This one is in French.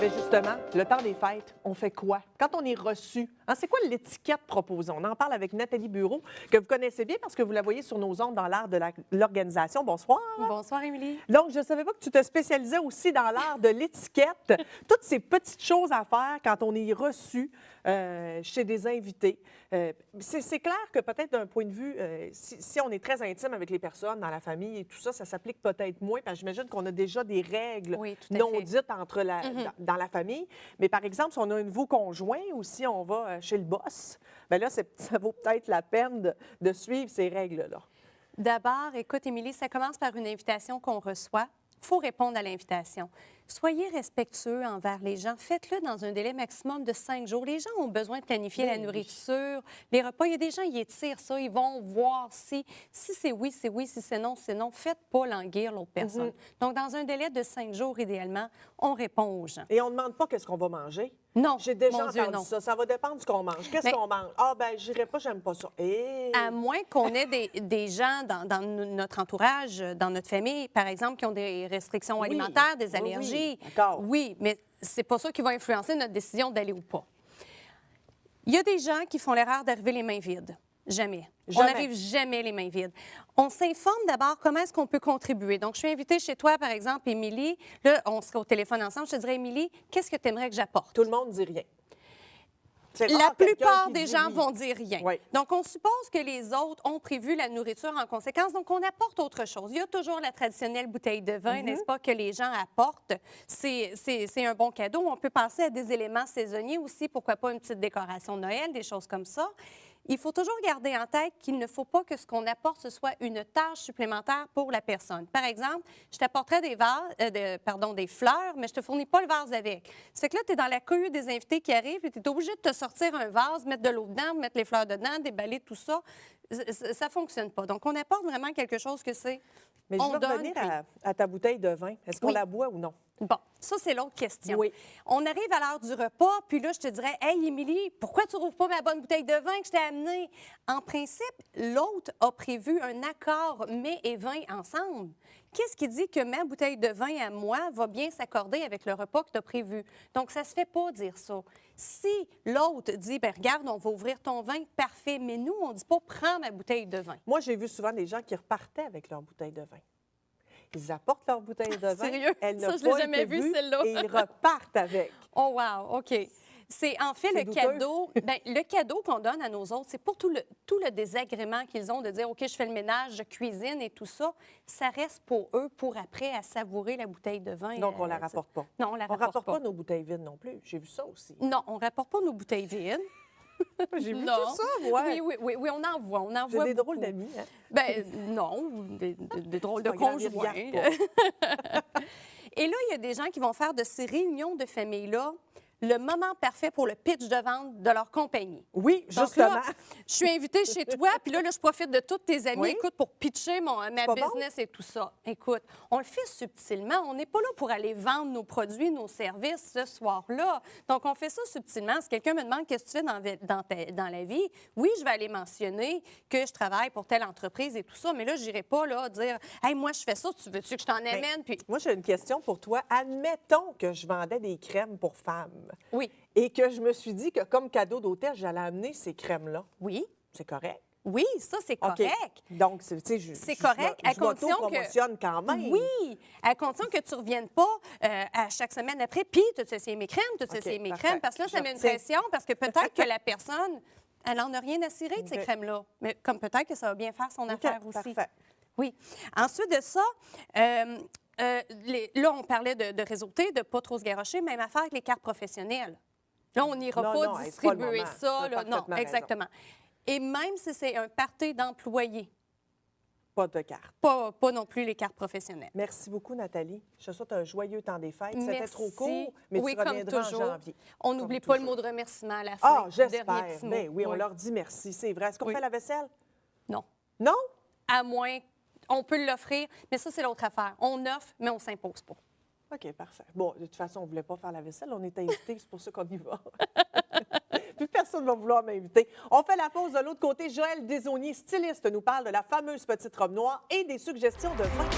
Mais justement, le temps des fêtes, on fait quoi? Quand on est reçu, hein, c'est quoi l'étiquette proposée? On en parle avec Nathalie Bureau, que vous connaissez bien parce que vous la voyez sur nos ondes dans l'art de l'organisation. Bonsoir. Bonsoir, Émilie. Donc, je ne savais pas que tu te spécialisais aussi dans l'art de l'étiquette. Toutes ces petites choses à faire quand on est reçu chez des invités. C'est clair que peut-être d'un point de vue, si on est très intime avec les personnes dans la famille et tout ça, ça s'applique peut-être moins, parce que j'imagine qu'on a déjà des règles non dites entre dans la famille. Mais par exemple, si on a un nouveau conjoint ou si on va chez le boss, bien là, ça vaut peut-être la peine de suivre ces règles-là. D'abord, écoute, Émilie, ça commence par une invitation qu'on reçoit. Il faut répondre à l'invitation. Soyez respectueux envers les gens. Faites-le dans un délai maximum de 5 jours. Les gens ont besoin de planifier la nourriture, les repas. Il y a des gens, ils étirent ça. Ils vont voir si c'est oui, c'est oui, si c'est non, c'est non. Faites pas languir l'autre personne. Donc, dans un délai de 5 jours, idéalement, on répond aux gens. Et on ne demande pas qu'est-ce qu'on va manger? Non. J'ai déjà entendu ça. Ça va dépendre de ce qu'on mange. Qu'est-ce qu'on mange? Ah, ben j'irai pas, j'aime pas ça. À moins qu'on ait des gens dans notre entourage, dans notre famille, par exemple, qui ont des restrictions alimentaires, des allergies. Oui, mais c'est pas ça qui va influencer notre décision d'aller ou pas. Il y a des gens qui font l'erreur d'arriver les mains vides. Jamais. On n'arrive jamais les mains vides. On s'informe d'abord comment est-ce qu'on peut contribuer. Donc, je suis invitée chez toi, par exemple, Émilie. Là, on serait au téléphone ensemble. Je te dirais, Émilie, qu'est-ce que tu aimerais que j'apporte? Tout le monde ne dit rien. La plupart des gens vont dire rien. Oui. Donc, on suppose que les autres ont prévu la nourriture en conséquence. Donc, on apporte autre chose. Il y a toujours la traditionnelle bouteille de vin, n'est-ce pas, que les gens apportent. C'est un bon cadeau. On peut penser à des éléments saisonniers aussi. Pourquoi pas une petite décoration de Noël, des choses comme ça. Il faut toujours garder en tête qu'il ne faut pas que ce qu'on apporte, ce soit une tâche supplémentaire pour la personne. Par exemple, je t'apporterais des fleurs, mais je ne te fournis pas le vase avec. Ça fait que là, tu es dans la cohue des invités qui arrivent et tu es obligé de te sortir un vase, mettre de l'eau dedans, mettre les fleurs dedans, déballer tout ça. Ça ne fonctionne pas. Donc, on apporte vraiment quelque chose que c'est... Mais je veux revenir à ta bouteille de vin. Est-ce qu'on la boit ou non? Bon, ça, c'est l'autre question. Oui. On arrive à l'heure du repas, puis là, je te dirais, « Hey, Émilie, pourquoi tu rouvres pas ma bonne bouteille de vin que je t'ai amenée? » En principe, l'autre a prévu un accord mets et vin ensemble. Qu'est-ce qui dit que ma bouteille de vin à moi va bien s'accorder avec le repas que tu as prévu? Donc, ça se fait pas dire ça. Si l'autre dit, « Bien, regarde, on va ouvrir ton vin, parfait. » Mais nous, on dit pas, « Prends ma bouteille de vin. » Moi, j'ai vu souvent des gens qui repartaient avec leur bouteille de vin. Ils apportent leur bouteille de vin. Sérieux? Ça, je l'ai jamais vu, celle-là. Et ils repartent avec. Oh, wow, OK. C'est en fait le cadeau. Bien, le cadeau qu'on donne à nos autres, c'est pour tout le désagrément qu'ils ont de dire, OK, je fais le ménage, je cuisine et tout ça. Ça reste pour eux, pour après, à savourer la bouteille de vin. Donc, on ne la rapporte pas. Non, on la rapporte pas. On ne rapporte pas nos bouteilles vides non plus. J'ai vu ça aussi. Non, on ne rapporte pas nos bouteilles vides. J'ai vu tout ça, moi. Oui, on en voit. J'ai des drôles d'amis, hein? Bien, non, des drôles de conjoints. Et là, il y a des gens qui vont faire de ces réunions de famille-là le moment parfait pour le pitch de vente de leur compagnie. Oui, donc justement. Là, je suis invitée chez toi, puis là, je profite de tous tes amis, écoute, pour pitcher ma business et tout ça. Écoute, on le fait subtilement. On n'est pas là pour aller vendre nos produits, nos services ce soir-là. Donc, on fait ça subtilement. Si quelqu'un me demande qu'est-ce que tu fais dans la vie, oui, je vais aller mentionner que je travaille pour telle entreprise et tout ça, mais là, je n'irai pas là, dire « Hey, moi, je fais ça, tu veux-tu que je t'en amène? » Puis... Moi, j'ai une question pour toi. Admettons que je vendais des crèmes pour femmes. Oui. Et que je me suis dit que comme cadeau d'hôtel, j'allais amener ces crèmes-là. Oui. C'est correct? Oui, ça, c'est correct. Okay. Donc, c'est correct, à condition promotionne quand même. Oui, à condition que tu ne reviennes pas à chaque semaine après, puis tu as essayé mes crèmes, parce que là, ça met une pression, parce que peut-être que la personne, elle n'en a rien à cirer de ces crèmes-là, mais comme peut-être que ça va bien faire son affaire aussi. Parfait. Oui. Ensuite de ça, là, on parlait de réseauté, de ne pas trop se garrocher, même affaire avec les cartes professionnelles. Là, on n'ira pas distribuer ça. Là. Non, exactement. Et même si c'est un party d'employés. Pas de cartes. Pas non plus les cartes professionnelles. Merci beaucoup, Nathalie. Je te souhaite un joyeux temps des fêtes. C'était trop court, mais oui, tu reviendras en janvier. On n'oublie pas le mot de remerciement à la fin. Ah, j'espère. Ben oui, on leur dit merci, c'est vrai. Est-ce qu'on fait la vaisselle? Non. Non? À moins... On peut l'offrir, mais ça, c'est l'autre affaire. On offre, mais on ne s'impose pas. OK, parfait. Bon, de toute façon, on ne voulait pas faire la vaisselle. On est invités, c'est pour ça qu'on y va. Plus personne ne va vouloir m'inviter. On fait la pause de l'autre côté. Joël Desaulniers, styliste, nous parle de la fameuse petite robe noire et des suggestions de vin.